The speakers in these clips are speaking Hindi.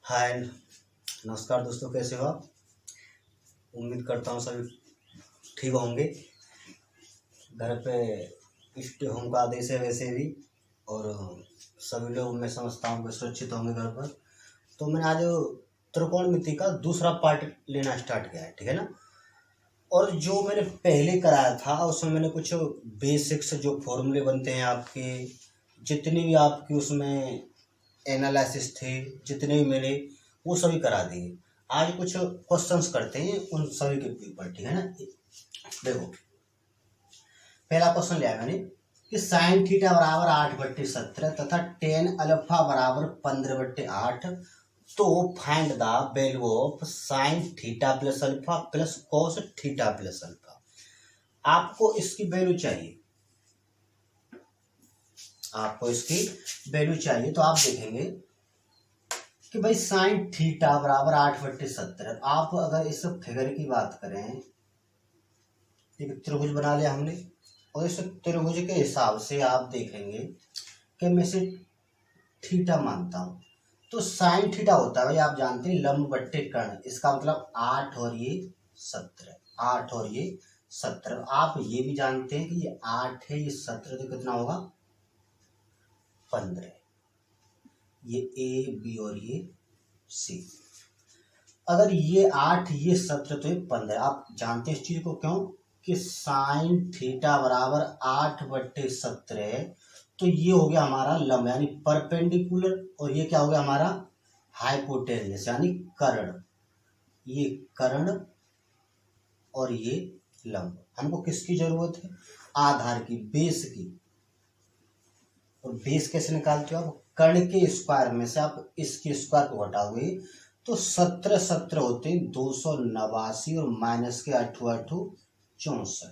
हाय, नमस्कार दोस्तों, कैसे हो आप। उम्मीद करता हूँ सभी ठीक होंगे। घर पे इष्ट होम का आदेश है वैसे भी, और सभी लोग मैं समझता हूँ कि सुरक्षित होंगे घर पर। तो मैंने आज त्रिकोणमिति का दूसरा पार्ट लेना स्टार्ट किया है, ठीक है ना। और जो मैंने पहले कराया था उसमें मैंने कुछ बेसिक्स जो फॉर्मूले बनते हैं आपके, जितनी भी आपकी उसमें एनालिसिस थे, जितने भी मेरे, वो सभी करा दिए। आज कुछ क्वेश्चंस करते हैं उन सभी के ऊपर, ठीक है ना। देखो, पहला क्वेश्चन लिया मैंने कि साइन थीटा बराबर 8/17 तथा टेन अल्फा बराबर 15/8, तो find the value of sine theta plus alpha plus cos theta plus alpha. आपको इसकी वैल्यू चाहिए, तो आप देखेंगे कि भाई साइन थीटा बराबर 8/17। आप अगर इस फिगर की बात करें, एक त्रिभुज बना लिया हमने, और इस त्रिभुज के हिसाब से आप देखेंगे कि मैं इसे थीटा मानता हूं, तो साइन थीटा होता है भाई, आप जानते हैं, लंब बट्टे कर्ण। इसका मतलब 8 और ये 17, 8 और ये 17। आप ये भी जानते हैं कि ये 8 है, ये 17, तो कितना होगा 15। ये ए बी और ये सी। अगर ये 8 ये 17 तो ये 15। आप जानते हैं इस चीज को क्यों, कि साइन थीटा बराबर 8/17, तो ये हो गया हमारा लंब यानी परपेंडिकुलर, और ये क्या हो गया हमारा हाइपोटेन्यूस यानी कर्ण। ये कर्ण और ये लंब। हमको किसकी जरूरत है, आधार की, बेस की। और बेस कैसे निकालते हो आप, कर्ण के स्क्वायर में से आप इसके स्क्वायर को घटाओगे, तो 17 17 होते हैं 289, और माइनस के 8 8 64।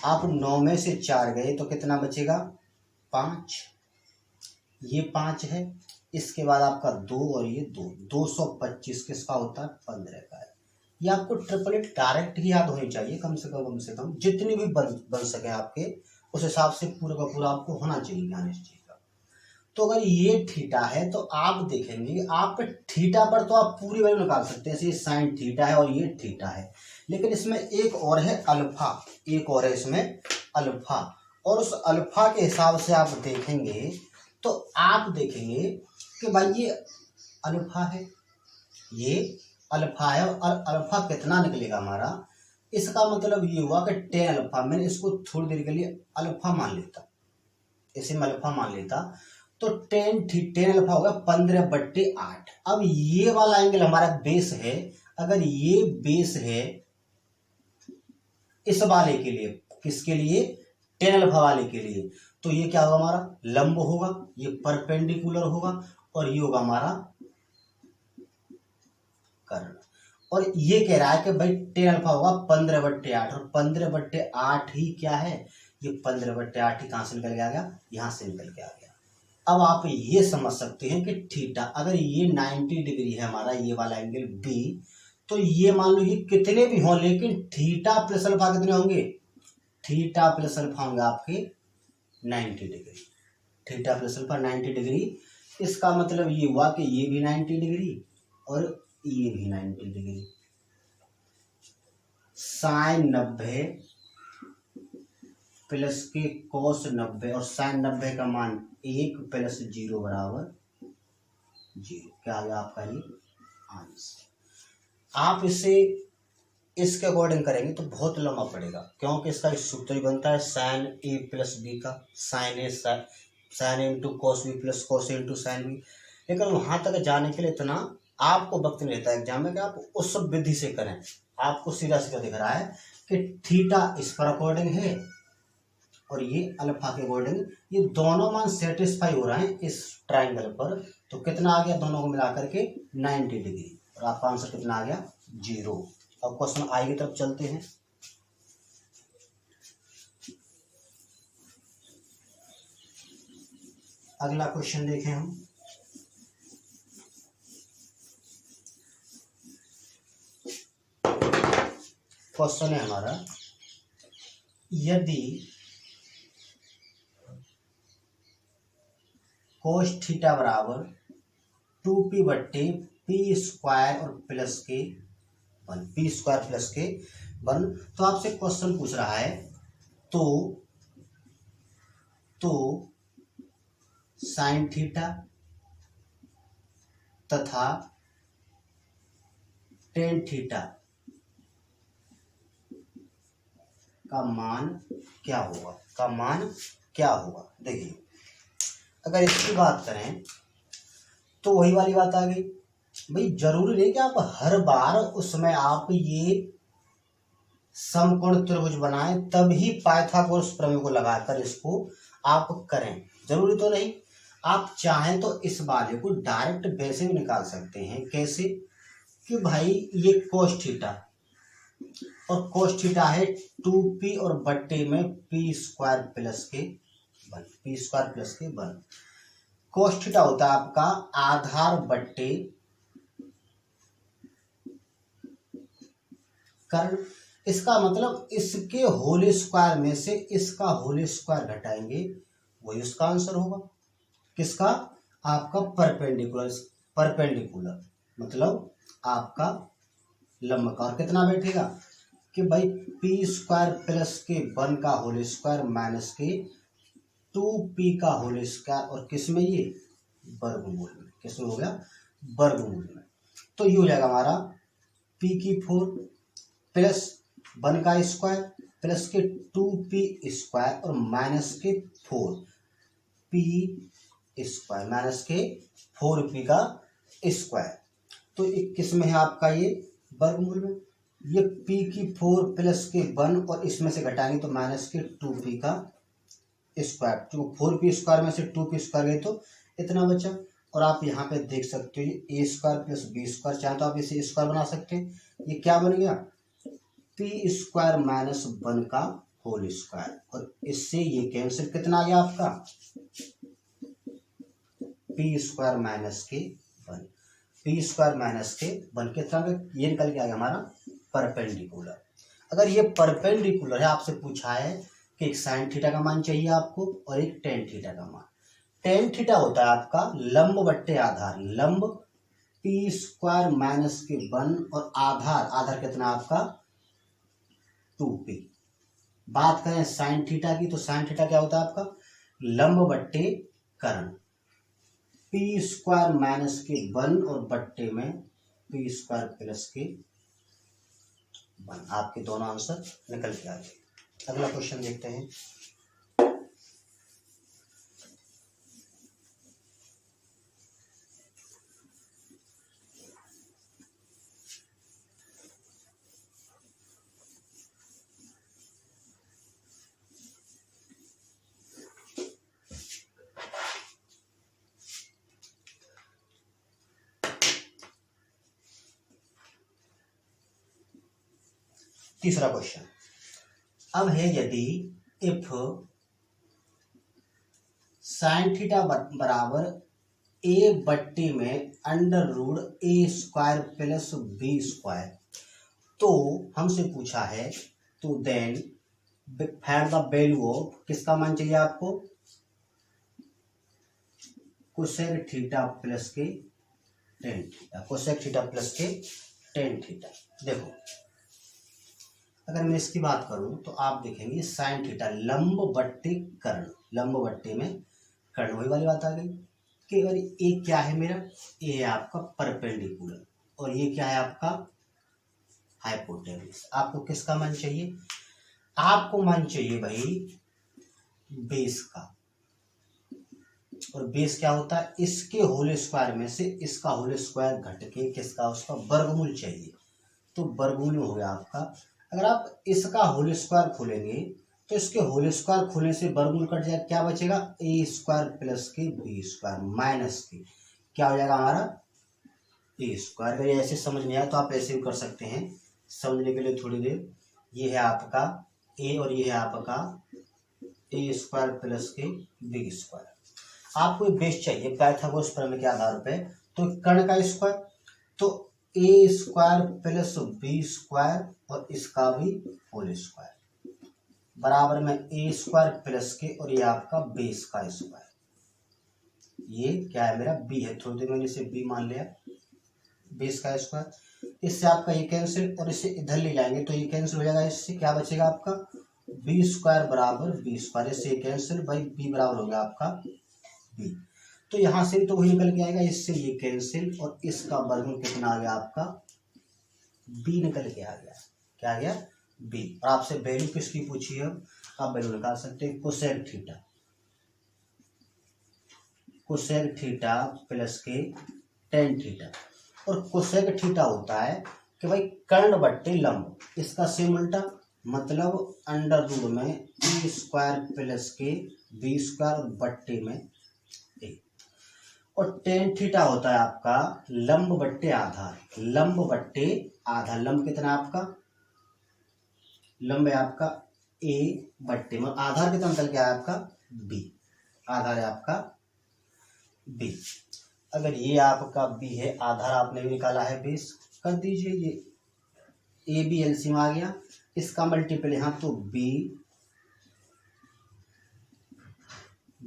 आप 9 में से 4 गए तो कितना बचेगा 5। ये 5 है, इसके बाद आपका 2 और ये 2, 225 किसका होता है 15 का है। ये आपको ट्रिपलेट डायरेक्ट ही याद होनी चाहिए, कम से कम जितनी भी बन सके आपके, उस हिसाब से पूरा का पूरा आपको होना चाहिए ज्ञान इस चीज का। तो अगर ये थीटा है तो आप देखेंगे, आप थीटा पर तो आप पूरी वैल्यू निकाल सकते हैं, जैसे साइन थीटा है और ये थीटा है, लेकिन इसमें एक और है अल्फा, एक और है इसमें अल्फा। और उस अल्फा के हिसाब से आप देखेंगे, तो आप देखेंगे कि भाई ये अल्फा है, ये अल्फा है, और अल्फा कितना निकलेगा हमारा, इसका मतलब ये हुआ कि 10 अल्फा। मैंने इसको थोड़ी देर के लिए अल्फा मान लेता, इसे मैं अल्फा मान लेता, तो 10 अल्फा होगा 15/8। अब ये वाला एंगल हमारा बेस है, अगर ये बेस है इस वाले के लिए, किसके लिए 10 अल्फा वाले के लिए, तो ये क्या होगा हमारा लंब होगा, ये परपेंडिकुलर होगा, और ये होगा हमारा कर्ण। और ये कह रहा है कि भाई 10 अल्फा होगा 15/8, और 15/8 ही क्या है, ये 15/8 ही कहां से निकल के आ गया, यहां से निकल के आ गया। अब आप ये समझ सकते हैं कि थीटा, अगर ये 90 डिग्री है हमारा, ये वाला एंगल बी, तो ये मान लो ये कितने भी हों, लेकिन थीटा प्लस अल्फा कितने होंगे, थीटा प्लस अल्फा होंगे आपके 90 degree. Theta plus alpha 90 degree. इसका मतलब ये हुआ कि ये भी 90 डिग्री और ये भी 90 डिग्री। साइन 90 प्लस के कोस 90, और साइन 90 का मान 1 प्लस 0 बराबर 0। क्या आ गया आपका ये आंसर। आप इसे इसके अकॉर्डिंग करेंगे तो बहुत लंबा पड़ेगा, क्योंकि इसका एक सूत्र ही बनता है साइन ए प्लस बी का, sine A sine A into cos B plus cos A into sine B. लेकिन वहां तक जाने के लिए इतना आपको वक्त नहीं रहता एग्जाम में कि आप उस सब विधि से करें। आपको सीधा सीधा दिख रहा है कि थीटा इस पर अकॉर्डिंग है और ये अल्फा के अकॉर्डिंग, ये दोनों मान सेटिस्फाई हो रहे हैं इस ट्राइंगल पर। तो कितना आ गया दोनों को मिलाकर के 90 डिग्री, और आपका आंसर कितना आ गया 0। अब क्वेश्चन आई की तरफ चलते हैं। अगला क्वेश्चन देखें हम। क्वेश्चन है हमारा, यदि कोस थीटा बराबर 2p बट्टे पी स्क्वायर और प्लस के वन, पी स्क्वायर प्लस के वन। तो आपसे क्वेश्चन पूछ रहा है तो साइन थीटा तथा टेन थीटा का मान क्या होगा, देखिए अगर इसकी बात करें तो वही वाली बात आ गई भाई, जरूरी नहीं कि आप हर बार उसमें आप ये समकोण त्रिभुज बनाएं तभी पाइथागोरस प्रमेय को लगाकर इसको आप करें, जरूरी तो नहीं। आप चाहें तो इस वाले को डायरेक्ट वैसे भी निकाल सकते हैं। कैसे कि भाई ये कोस थीटा और कोस थीटा है 2p और बट्टे में पी स्क्वायर प्लस के वन, पी स्क्वायर प्लस के वन। कोस थीटा होता है आपका आधार बट्टे कर्ण। इसका मतलब इसके होल स्क्वायर में से इसका होल स्क्वायर घटाएंगे, वही उसका आंसर होगा। किसका? आपका परपेंडिकुलर मतलब आपका लंब का। और कितना बैठेगा कि भाई पी स्क्वायर प्लस के वन का होल स्क्वायर माइनस के 2p का होल स्क्वायर, और किसमें ये वर्गमूल में, किसमें हो गया वर्गमूल में। तो ये हो जाएगा हमारा p की 4 प्लस वन का स्क्वायर प्लस के 2p स्क्वायर और माइनस के 4p स्क्वायर माइनस के 4p का स्क्वायर। तो किस में है आपका ये वर्गमूल में। ये p की 4 प्लस के 1 और इसमें से घटाएंगे तो माइनस के 2p का स्क्वायर। तो 4p स्क्वायर में से 2p स्क्वायर गए तो इतना बचा। और आप यहाँ पे देख सकते हो ए स्क्वायर प्लस बी स्क्वायर, चाहे तो आप इसे स्क्वायर बना सकते हैं। ये क्या बन गया पी स्क्वायर माइनस 1 का होल स्क्वायर, और इससे ये कैंसिल। कितना आ गया आपका पी स्क्वायर माइनस के 1, पी स्क्वायर माइनस के 1 कितना, ये निकल के आ गया हमारा परपेंडिकुलर। अगर ये परपेंडिकुलर है, आपसे पूछा है कि एक साइन थीटा का मान चाहिए आपको और एक टेन थीटा का मान। टेन थीटा होता है आपका लंब बट्टे आधार, लंब पी स्क्वायर माइनस के 1 और आधार कितना आपका 2p। बात करें साइन थीटा की तो साइन थीटा क्या होता है आपका लंब बट्टे कर्ण, पी स्क्वायर माइनस के 1 और बट्टे में पी स्क्वायर प्लस के 1। आपके दोनों आंसर निकल के आ गए। अगला क्वेश्चन देखते हैं। तीसरा क्वेश्चन अब है, यदि इफ साइन थीटा बराबर ए बट्टी में under root a square plus b square, तो हमसे पूछा है तो then find the value of, किसका मान चाहिए आपको cosec theta plus cotan theta, cosec theta plus cotan theta. देखो अगर मैं इसकी बात करूं तो आप देखेंगे साइन थीटा लंब बट्टे कर्ण, लंब बट्टे में कर्ण, वही वाली बात आ गई कि और ये क्या है मेरा, ये है आपका परपेंडिकुलर और ये क्या है आपका हाइपोटेन्यूस। आपको किसका मान चाहिए, आपको मान चाहिए भाई बेस का, और बेस क्या होता है इसके होल स्क्वायर में से इसका होल स्क्वायर घट के किसका उसका वर्गमूल चाहिए। तो वर्गमूल हो गया आपका, अगर आप इसका होल स्क्वायर खोलेंगे तो इसके होल स्क्वायर खोलने से वर्गमूल कट जाएगा, क्या बचेगा ए स्क्वायर प्लस के बी स्क्वायर माइनस के क्या हो जाएगा हमारा ए स्क्वायर। अगर ऐसे समझ नहीं आया तो आप ऐसे भी कर सकते हैं समझने के लिए थोड़ी देर। ये है आपका ए और ये है आपका ए स्क्वायर प्लस के बी स्क्वायर। आपको बेस चाहिए पाइथागोरस प्रमेय के आधार पे, तो कर्ण का स्क्वायर तो ए स्क्वायर प्लस बी स्क्वायर और इसका भी होल स्क्वायर बराबर में ए स्क्वायर प्लस के और ये आपका बेस का स्क्वायर। ये क्या है मेरा b है, थोड़ी देर मैंने इसे b मान लिया, 20 का स्क्वायर। इससे आपका ये कैंसिल और इसे इधर ले जाएंगे तो ये कैंसिल हो जाएगा, इससे क्या बचेगा आपका बी स्क्वायर बराबर बी स्क्वायर, इससे कैंसिल भाई, बी बराबर हो गया आपका बी। तो यहाँ से तो वही निकल के आएगा, इससे ये कैंसिल और इसका वर्गमूल कितना आ गया आपका बी निकल के आ गया, क्या आ गया बी। और आपसे वैल्यू किसकी पूछी है, आप वैल्यू निकाल सकते हैं cosec theta, cosec theta plus cotan theta. और कोसेक थीटा होता है कि भाई कर्ण बट्टे लंब, इसका सेम उल्टा, मतलब अंडर रूट में ए स्क्वायर प्लस के बी स्क्वायर बट्टे में ए। और टेन थीटा होता है आपका लंब बट्टे आधार, लंब बट्टे आधार। लंब कितना है आपका, लंब है आपका ए बट्टे में आधार कितना निकल के आया आपका बी, आधार है आपका बी। अगर ये आपका बी है, आधार आपने भी निकाला है 20, कर दीजिए, ये ए बी एलसीएम आ गया, इसका मल्टीपल यहाँ तो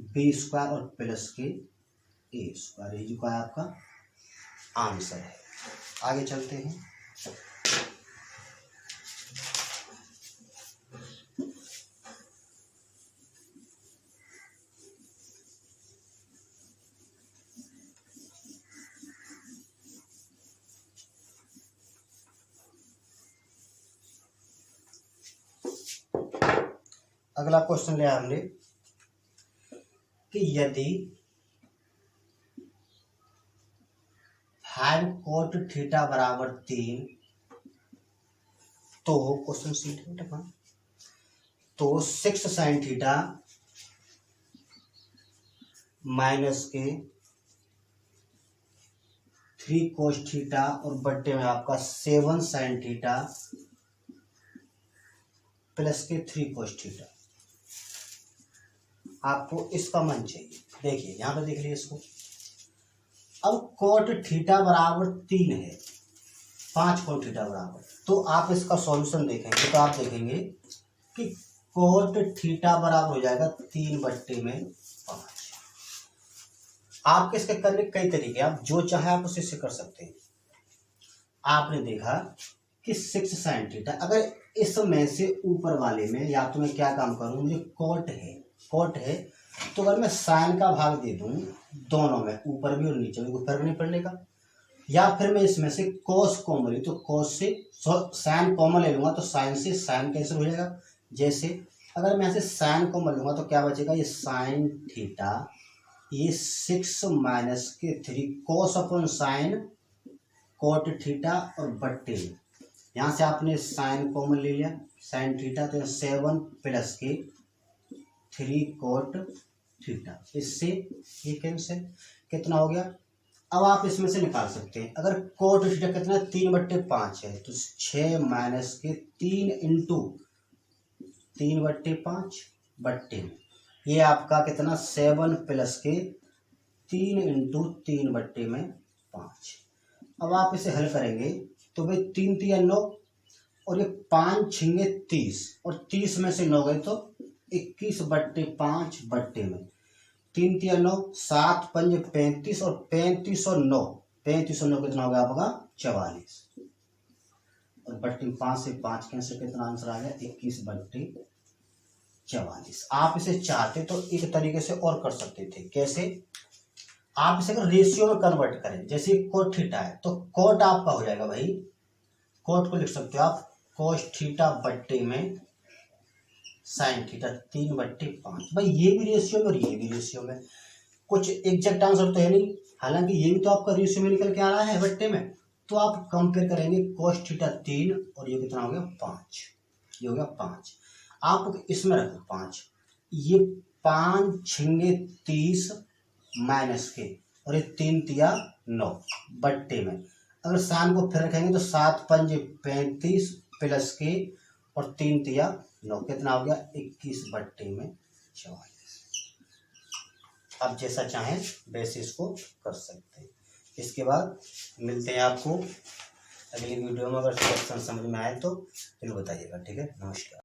बी स्क्वायर और प्लस के ए स्क्वायर, ये जो का है आपका आंसर है। आगे चलते हैं। अगला क्वेश्चन लिया हमने कि यदि 5 कोट थीटा बराबर 3, तो क्वेश्चन सीट है, तो 6 साइन थीटा माइनस के 3 कोस थीटा और बट्टे में आपका 7 साइन थीटा प्लस के 3 कोस थीटा, आपको इसका मान चाहिए। देखिए यहां पे देख लीजिए इसको, अब कोट थीटा बराबर 3 है, 5 कोट थीटा बराबर, तो आप इसका सॉल्यूशन देखेंगे तो आप देखेंगे कि कोट थीटा बराबर हो जाएगा 3 बट्टे में 5। आप इसके करने के कई तरीके, आप जो चाहे आप उसे कर सकते हैं। आपने देखा कि 6 साइन थीटा, अगर इसमें से ऊपर वाले में या तो मैं क्या काम करूं, मुझे कोट है तो अगर मैं साइन का भाग दे दूं दोनों में, ऊपर भी और नीचे भी, कोई फर्क नहीं पड़ने का। या फिर मैं इसमें से कोस कॉमन ली तो कोस से साइन कॉमन ले लूंगा तो साइन से साइन कैंसिल हो जाएगा। जैसे अगर मैं यहाँ से साइन कॉमन लूंगा तो क्या बचेगा, ये साइन थीटा, ये 6 माइनस के 3 कोस अपॉन साइन कोट थीटा और बट्टे में, यहाँ से आपने साइन कॉमन ले लिया, साइन थीटा, तो 7 प्लस के 3 कोट थीटा, इससे ये कैंसिल, कितना हो गया। अब आप इसमें से निकाल सकते हैं, अगर कोट थीटा कितना 3 बट्टे 5 है तो 6 माइनस के 3 इंटू 3 बट्टे 5 बट्टे में, ये आपका कितना 7 प्लस के 3 इंटू 3 बट्टे में 5। अब आप इसे हल करेंगे तो भाई 3 3 9 और ये 5 छिंगे 30 और 30 में से 9 गए तो 21 बट्टे 5 बट्टे में, 3 3 9, 7 5 35 और 35 और 9, 35 और 9 कितना हो गया आपका 44, और बट्टे 5 से 5 कैंसिल, कितना आंसर आ गया 21 बट्टे 44। आप इसे चाहते तो एक तरीके से और कर सकते थे, कैसे, आप इसे अगर रेशियो में कन्वर्ट करें, जैसे कोट थीटा है तो कोट आपका हो जाएगा भाई, कोट को लिख सकते हो आप कोस थीटा बट्टे में साइन थीटा 3 बट्टे 5। भाई ये भी रेशियो में और ये भी रेशियो में, कुछ एग्जैक्ट आंसर तो है नहीं, हालांकि ये भी तो आपका रेशियो में निकल के आ रहा है बट्टे में, तो आप कंपेयर करेंगे कोस थीटा 3 और ये कितना हो गया 5, ये हो गया 5, आप इसमें रखो 5, ये 5 छिंगे 30 माइनस के और ये 3 तिया 9 बट्टे में, अगर साइन को फिर रखेंगे तो 7 5 35 प्लस के और 3 तिया 9, कितना हो गया 21 बट्टे में 44। आप जैसा चाहें वैसे इसको कर सकते हैं। इसके बाद मिलते हैं आपको अगली वीडियो में, अगर क्वेश्चन समझ में आए तो फिर बताइएगा, ठीक है, नमस्कार।